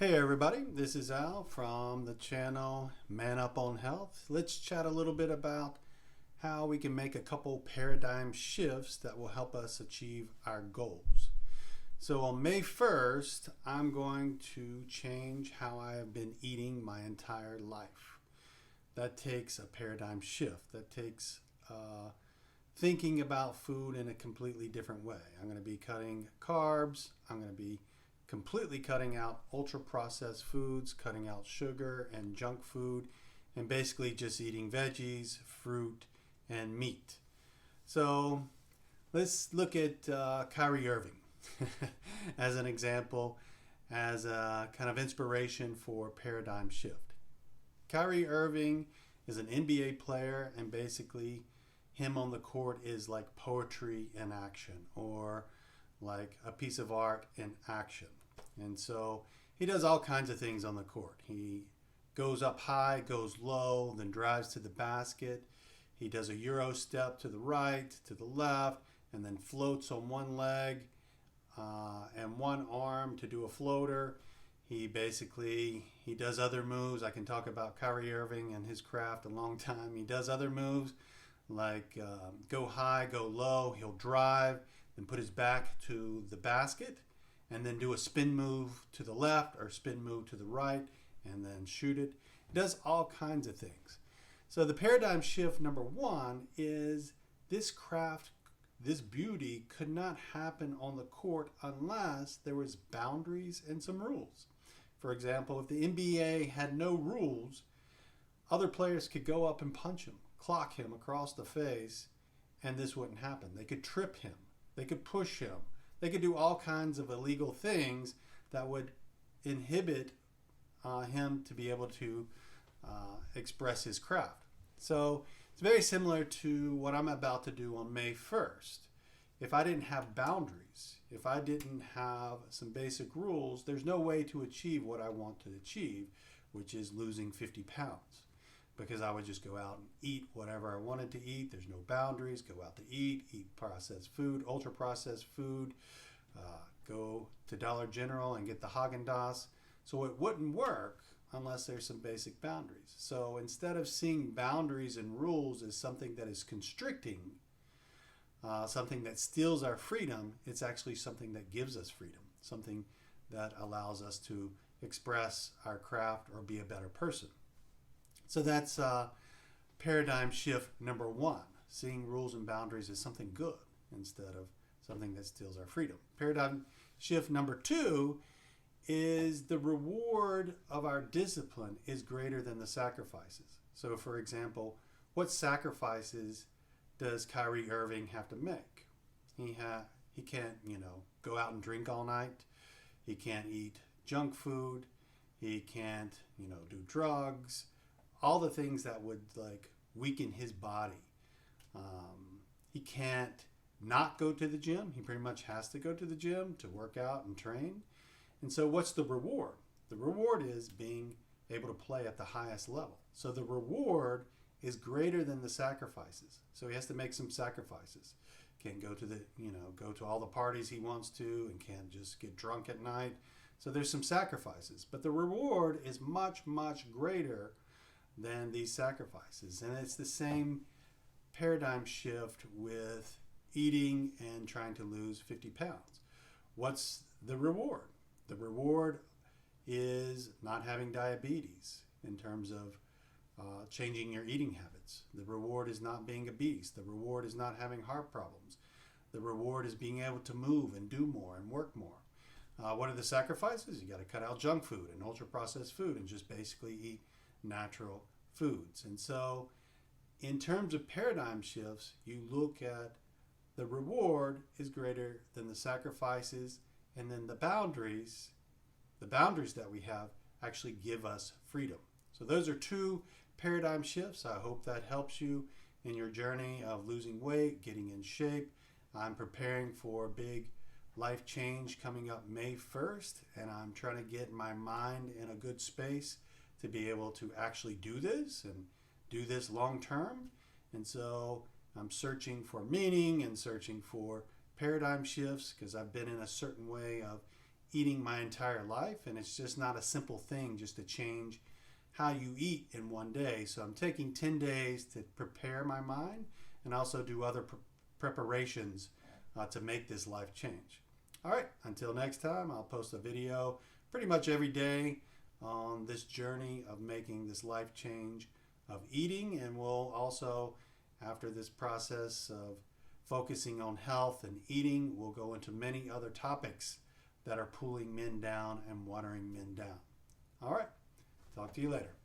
Hey everybody, this is Al from the channel Man Up on Health. Let's chat a little bit about how we can make a couple paradigm shifts that will help us achieve our goals. So on May 1st, I'm going to change how I have been eating my entire life. That takes a paradigm shift. That takes thinking about food in a completely different way. I'm going to be cutting carbs. I'm going to be completely cutting out ultra processed foods, cutting out sugar and junk food, and basically just eating veggies, fruit, and meat. So let's look at Kyrie Irving as an example, as a kind of inspiration for paradigm shift. Kyrie Irving is an NBA player, and basically him on the court is like poetry in action, or like a piece of art in action. And so he does all kinds of things on the court. He goes up high, goes low, then drives to the basket. He does a Euro step to the right, to the left, and then floats on one leg and one arm to do a floater. He does other moves. I can talk about Kyrie Irving and his craft a long time. He does other moves like go high, go low. He'll drive, then put his back to the basket, and then do a spin move to the left or spin move to the right, and then shoot it. It does all kinds of things. So the paradigm shift number one is this craft, this beauty could not happen on the court unless there was boundaries and some rules. For example, if the NBA had no rules, other players could go up and punch him, clock him across the face, and this wouldn't happen. They could trip him. They could push him. They could do all kinds of illegal things that would inhibit him to be able to express his craft. So it's very similar to what I'm about to do on May 1st. If I didn't have boundaries, if I didn't have some basic rules, there's no way to achieve what I want to achieve, which is losing 50 pounds. Because I would just go out and eat whatever I wanted to eat. There's no boundaries. Go out to eat processed food, ultra processed food, go to Dollar General and get the Haagen-Dazs. So it wouldn't work unless there's some basic boundaries. So instead of seeing boundaries and rules as something that is constricting, something that steals our freedom, it's actually something that gives us freedom, something that allows us to express our craft or be a better person. So that's paradigm shift number one, seeing rules and boundaries as something good instead of something that steals our freedom. Paradigm shift number two is the reward of our discipline is greater than the sacrifices. So for example, what sacrifices does Kyrie Irving have to make? He can't, go out and drink all night. He can't eat junk food. He can't, do drugs. All the things that would weaken his body. He can't not go to the gym. He pretty much has to go to the gym to work out and train. And so what's the reward? The reward is being able to play at the highest level. So the reward is greater than the sacrifices. So he has to make some sacrifices. Can't go to go to all the parties he wants to, and can't just get drunk at night. So there's some sacrifices. But the reward is much, much greater than these sacrifices. And it's the same paradigm shift with eating and trying to lose 50 pounds. What's the reward? The reward is not having diabetes in terms of changing your eating habits. The reward is not being obese. The reward is not having heart problems. The reward is being able to move and do more and work more. What are the sacrifices? You got to cut out junk food and ultra processed food and just basically eat natural foods. And so in terms of paradigm shifts, you look at the reward is greater than the sacrifices, and then the boundaries that we have actually give us freedom. So those are two paradigm shifts. I hope that helps you in your journey of losing weight, getting in shape. I'm preparing for a big life change coming up May 1st, and I'm trying to get my mind in a good space to be able to actually do this and do this long term. And so I'm searching for meaning and searching for paradigm shifts because I've been in a certain way of eating my entire life, and it's just not a simple thing just to change how you eat in one day. So I'm taking 10 days to prepare my mind and also do other preparations to make this life change. All right, until next time, I'll post a video pretty much every day on this journey of making this life change of eating, and we'll also, after this process of focusing on health and eating, we'll go into many other topics that are pulling men down and watering men down. All right, talk to you later.